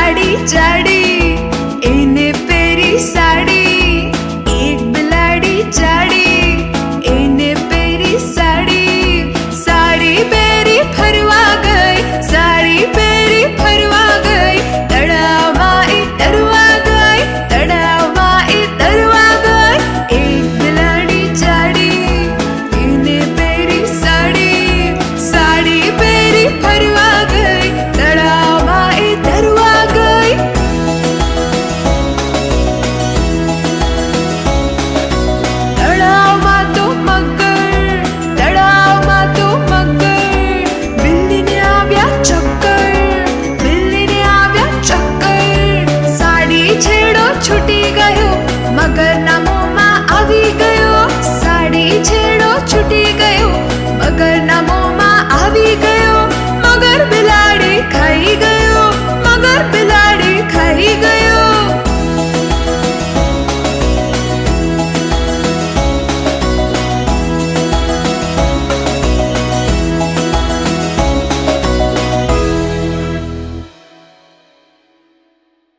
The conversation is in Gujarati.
જાડી જાડી એને પહેરી સાડી, એક બિલાડી જાડી એને પહેરી સાડી, સાડી પહેરી ફરવા ગઈ, સાડી પહેરી ફરવા ગઈ, તળાવમાં એ તરવા ગઈ, તળાવમાં એ તરવા ગઈ, એક બિલાડી જાડી એને પહેરી સાડી, સાડી પહેરી ફરવા ગઈ, તળાવમાં એ તરવા ગઈ. તળાવમાં તો મગર, તળાવમાં તો મગર, બિલ્લીને આવ્યા ચક્કર, બિલ્લીને આવ્યા ચક્કર, સાડી છેડો છૂટી ગયો, મગરના